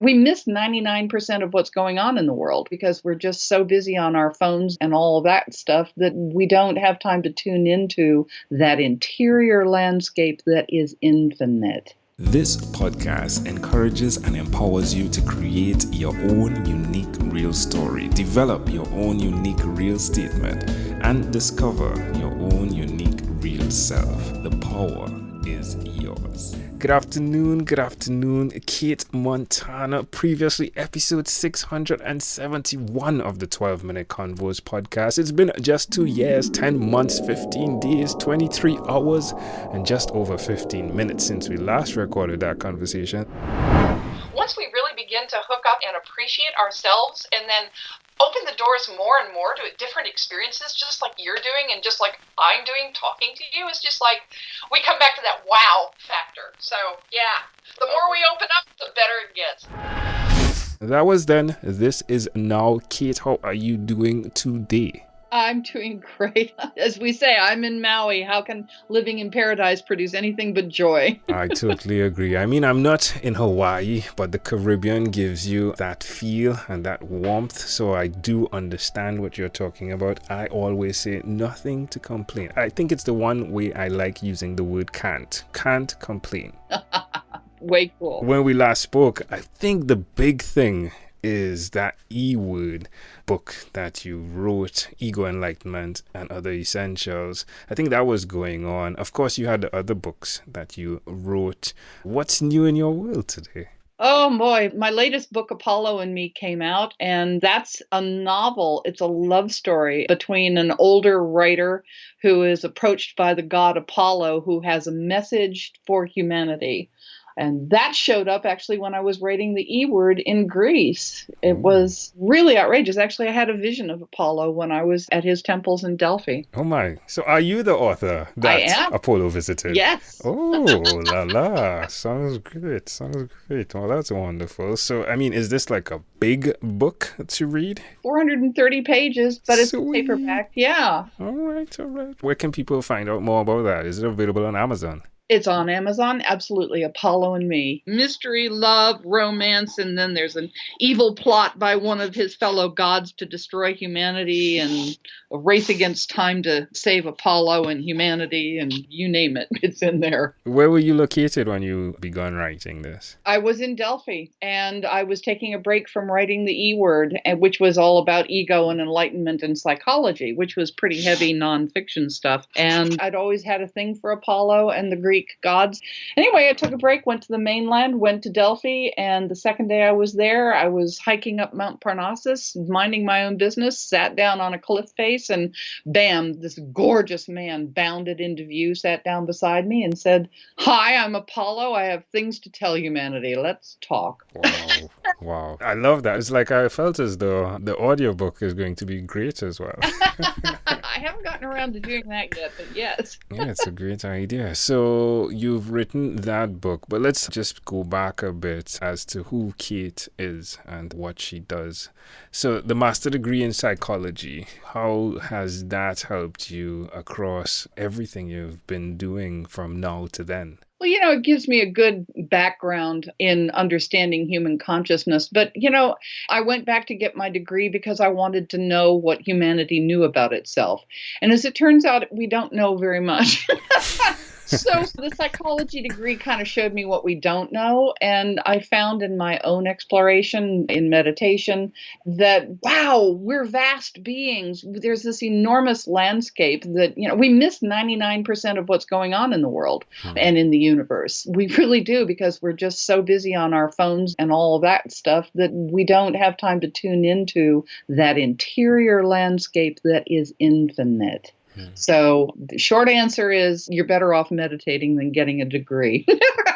We miss 99% of what's going on in the world because we're just so busy on our phones and all of that stuff that we don't have time to tune into that interior landscape that is infinite. This podcast encourages and empowers you to create your own unique real story, develop your own unique real statement, and discover your own unique real self. The power is yours. Good afternoon, Cate Montana. Previously, episode 671 of the 12-Minute Convos podcast. It's been just 2 years, 10 months, 15 days, 23 hours, and just over 15 minutes since we last recorded that conversation. Once we really begin to hook up and appreciate ourselves and then open the doors more and more to different experiences, just like you're doing and just like I'm doing talking to you, it's just like we come back to that wow factor. So yeah, the more we open up, the better it gets. That was then. This is now. Cate, how are you doing today? I'm doing great. As we say, I'm in Maui. How can living in paradise produce anything but joy? I totally agree. I mean, I'm not in Hawaii, but the Caribbean gives you that feel and that warmth. So I do understand what you're talking about. I always say nothing to complain. I think it's the one way I like using the word can't. Can't complain. Way cool. When we last spoke, I think the big thing is that E-word book that you wrote, Ego, Enlightenment, and Other Essentials. I think that was going on. Of course, you had the other books that you wrote. What's new in your world today? Oh boy, my latest book, Apollo and Me, came out, and that's a novel. It's a love story between an older writer who is approached by the god Apollo, who has a message for humanity. And that showed up actually when I was writing the E-word in Greece. It was really outrageous. Actually, I had a vision of Apollo when I was at his temples in Delphi. Oh my. So are you the author that I am. Apollo visited? Yes. Oh, la la. Sounds great. Sounds great. Well, that's wonderful. So, I mean, is this like a big book to read? 430 pages, but it's Sweet. a paperback. Yeah. All right. Where can people find out more about that? Is it available on Amazon? It's on Amazon, absolutely. Apollo and Me. Mystery, love, romance, and then there's an evil plot by one of his fellow gods to destroy humanity and a race against time to save Apollo and humanity, and you name it, it's in there. Where were you located when you began writing this? I was in Delphi, and I was taking a break from writing the E-word, which was all about ego and enlightenment and psychology, which was pretty heavy nonfiction stuff. And I'd always had a thing for Apollo and the Greek gods. Anyway, I took a break, went to the mainland, went to Delphi, and the second day I was there, I was hiking up Mount Parnassus, minding my own business, sat down on a cliff face, and bam, this gorgeous man bounded into view, sat down beside me and said, "Hi, I'm Apollo. I have things to tell humanity. Let's talk." Wow. I love that. It's like I felt as though the audiobook is going to be great as well. I haven't gotten around to doing that yet, but yes. Yeah, it's a great idea. So you've written that book, but let's just go back a bit as to who Cate is and what she does. So the master degree in psychology, how has that helped you across everything you've been doing from now to then? Well, it gives me a good background in understanding human consciousness. But, I went back to get my degree because I wanted to know what humanity knew about itself. And as it turns out, we don't know very much. So the psychology degree kind of showed me what we don't know. And I found in my own exploration in meditation that, wow, we're vast beings. There's this enormous landscape that, we miss 99% of what's going on in the world and in the universe. We really do, because we're just so busy on our phones and all of that stuff that we don't have time to tune into that interior landscape that is infinite. So the short answer is you're better off meditating than getting a degree.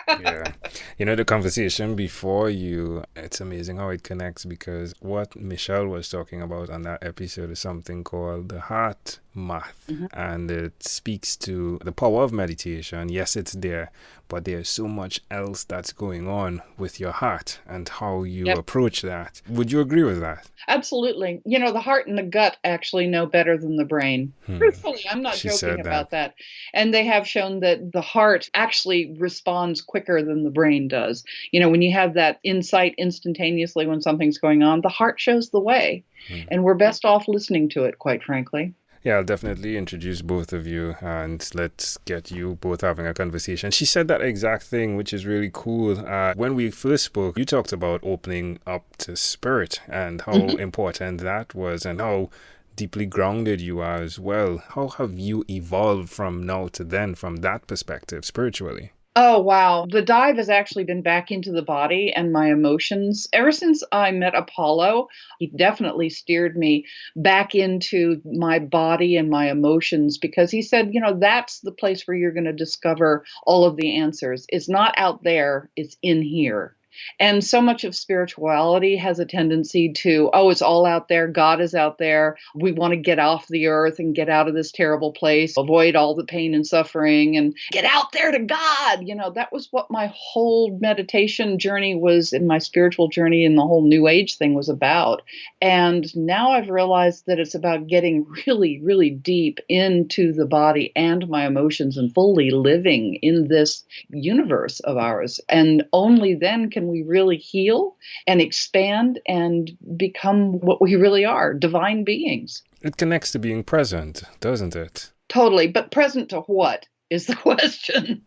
Yeah. The conversation before it's amazing how it connects, because what Michelle was talking about on that episode is something called the heart math, Mhm. and it speaks to the power of meditation. Yes, it's there, but there's so much else that's going on with your heart and how you Yep. approach that. Would you agree with that? Absolutely. The heart and the gut actually know better than the brain. Truthfully, I'm not She joking said that. about that. And they have shown that the heart actually responds quicker than the brain does. When you have that insight instantaneously when something's going on, the heart shows the way. And we're best off listening to it, quite frankly. Yeah, I'll definitely introduce both of you and let's get you both having a conversation. She said that exact thing, which is really cool. When we first spoke, you talked about opening up to spirit and how important that was and how deeply grounded you are as well. How have you evolved from now to then from that perspective spiritually? Oh, wow. The dive has actually been back into the body and my emotions. Ever since I met Apollo, he definitely steered me back into my body and my emotions because he said, that's the place where you're going to discover all of the answers. It's not out there, it's in here. And so much of spirituality has a tendency to, oh, it's all out there. God is out there. We want to get off the earth and get out of this terrible place, avoid all the pain and suffering, and get out there to God. That was what my whole meditation journey was, and my spiritual journey and the whole New Age thing was about. And now I've realized that it's about getting really, really deep into the body and my emotions and fully living in this universe of ours. And only then can we really heal and expand and become what we really are, divine beings. It connects to being present, doesn't it? Totally. But present to what is the question?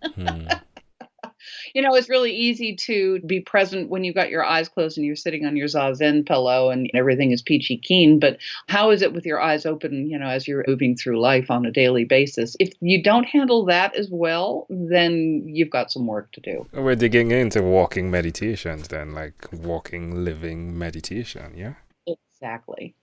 It's really easy to be present when you've got your eyes closed and you're sitting on your Zazen pillow and everything is peachy keen. But how is it with your eyes open, as you're moving through life on a daily basis? If you don't handle that as well, then you've got some work to do. We're digging into walking meditations then, like walking, living meditation, yeah? Exactly.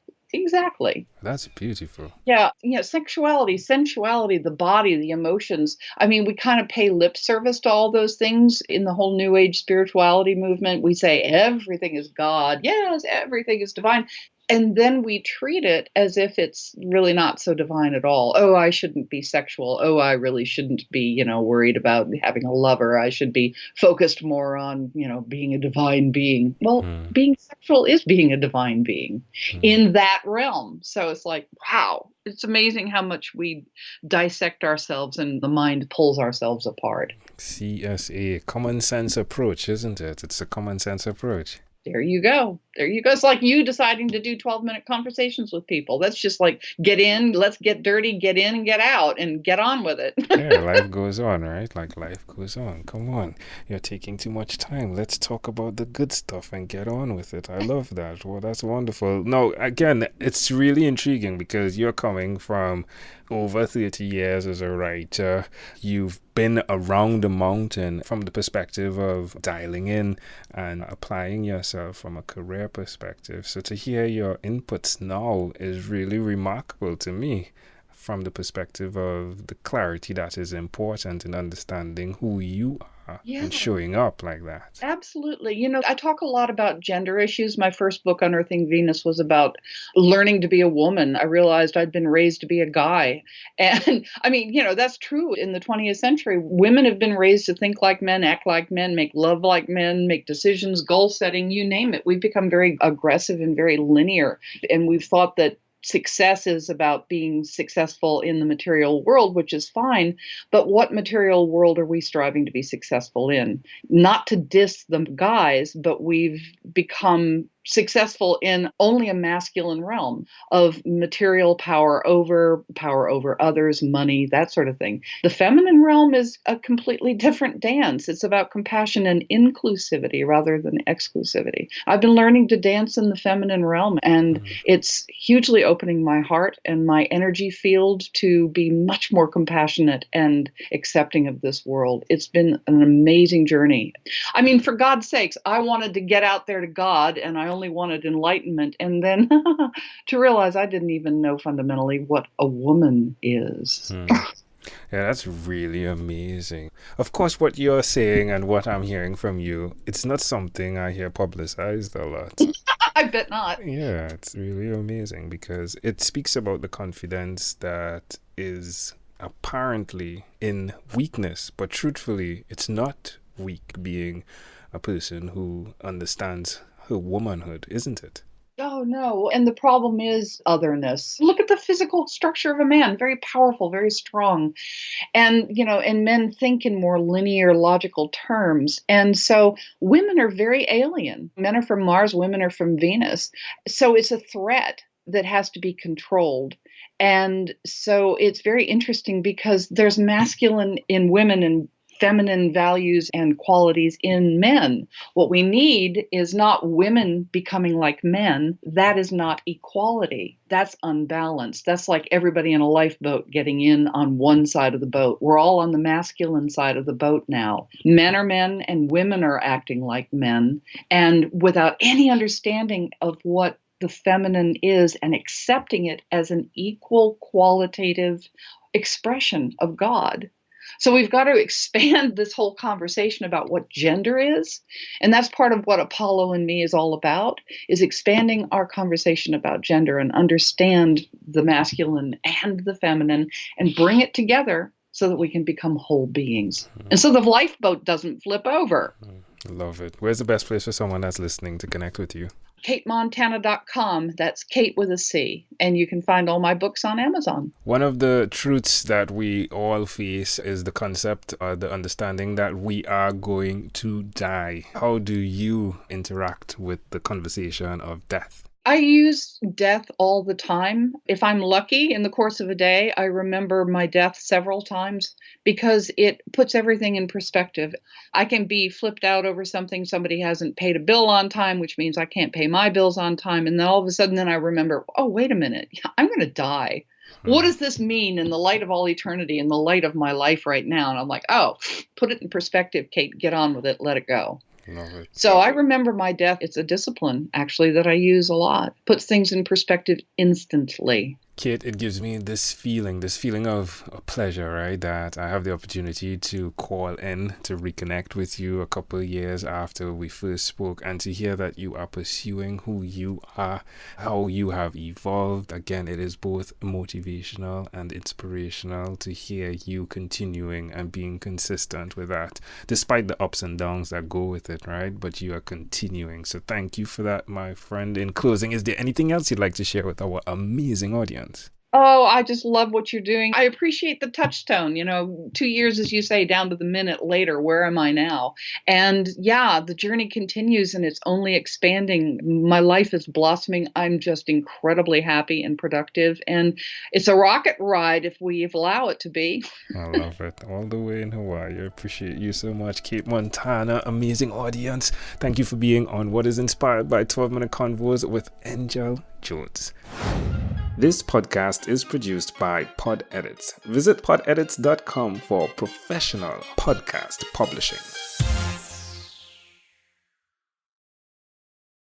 That's beautiful. Yeah, sexuality, sensuality, the body, the emotions. I mean, we kind of pay lip service to all those things in the whole New Age spirituality movement. We say everything is God. Yes, everything is divine. And then we treat it as if it's really not so divine at all. Oh, I shouldn't be sexual. Oh, I really shouldn't be, worried about having a lover. I should be focused more on, being a divine being. Well, being sexual is being a divine being in that realm. So it's like, wow, it's amazing how much we dissect ourselves and the mind pulls ourselves apart. CSA, common sense approach, isn't it? It's a common sense approach. There you go. It's like you deciding to do 12-minute conversations with people. That's just like, get in, let's get dirty, get in and get out and get on with it. Yeah, life goes on, right? Like life goes on. Come on. You're taking too much time. Let's talk about the good stuff and get on with it. I love that. Well, that's wonderful. No, again, it's really intriguing because you're coming from over 30 years as a writer. You've been around the mountain from the perspective of dialing in and applying yourself from a career perspective. So to hear your inputs now is really remarkable to me from the perspective of the clarity that is important in understanding who you are and showing up like that. Absolutely. I talk a lot about gender issues. My first book, Unearthing Venus, was about learning to be a woman. I realized I'd been raised to be a guy. And I mean, that's true in the 20th century. Women have been raised to think like men, act like men, make love like men, make decisions, goal setting, you name it. We've become very aggressive and very linear. And we've thought that success is about being successful in the material world, which is fine. But what material world are we striving to be successful in? Not to diss the guys, but we've become successful in only a masculine realm of material power over others, money, that sort of thing. The feminine realm is a completely different dance. It's about compassion and inclusivity rather than exclusivity. I've been learning to dance in the feminine realm, and it's hugely opening my heart and my energy field to be much more compassionate and accepting of this world. It's been an amazing journey. I mean, for God's sakes, I wanted to get out there to God, and I only wanted enlightenment, and then to realize I didn't even know fundamentally what a woman is. Yeah, that's really amazing. Of course, what you're saying and what I'm hearing from you, it's not something I hear publicized a lot. I bet not. Yeah, it's really amazing because it speaks about the confidence that is apparently in weakness, but truthfully, it's not weak being a person who understands her womanhood, isn't it? Oh, no. And the problem is otherness. Look at the physical structure of a man, very powerful, very strong. And men think in more linear, logical terms. And so women are very alien. Men are from Mars, women are from Venus. So it's a threat that has to be controlled. And so it's very interesting because there's masculine in women and feminine values and qualities in men. What we need is not women becoming like men. That is not equality. That's unbalanced. That's like everybody in a lifeboat getting in on one side of the boat. We're all on the masculine side of the boat now. Men are men and women are acting like men, and without any understanding of what the feminine is and accepting it as an equal qualitative expression of God. So we've got to expand this whole conversation about what gender is. And that's part of what Apollo and Me is all about, is expanding our conversation about gender and understand the masculine and the feminine and bring it together so that we can become whole beings. And so the lifeboat doesn't flip over. Love it. Where's the best place for someone that's listening to connect with you? CateMontana.com. That's Kate with a C. And you can find all my books on Amazon. One of the truths that we all face is the concept or the understanding that we are going to die. How do you interact with the conversation of death? I use death all the time. If I'm lucky in the course of a day, I remember my death several times because it puts everything in perspective. I can be flipped out over something. Somebody hasn't paid a bill on time, which means I can't pay my bills on time. And then all of a sudden I remember, oh, wait a minute, I'm going to die. What does this mean in the light of all eternity, in the light of my life right now? And I'm like, oh, put it in perspective, Kate, get on with it, let it go. Love it. So I remember my death. It's a discipline, actually, that I use a lot. Puts things in perspective instantly. Kate, it gives me this feeling of pleasure, right? That I have the opportunity to call in to reconnect with you a couple of years after we first spoke and to hear that you are pursuing who you are, how you have evolved. Again, it is both motivational and inspirational to hear you continuing and being consistent with that, despite the ups and downs that go with it, right? But you are continuing. So thank you for that, my friend. In closing, is there anything else you'd like to share with our amazing audience? Oh, I just love what you're doing. I appreciate the touchstone, 2 years, as you say, down to the minute later, where am I now? And yeah, the journey continues and it's only expanding. My life is blossoming. I'm just incredibly happy and productive. And it's a rocket ride if we allow it to be. I love it. All the way in Hawaii. I appreciate you so much, Cate Montana. Amazing audience. Thank you for being on What is Inspired by 12-Minute Convos with Angel Jones. This podcast is produced by Pod Edits. Visit podedits.com for professional podcast publishing.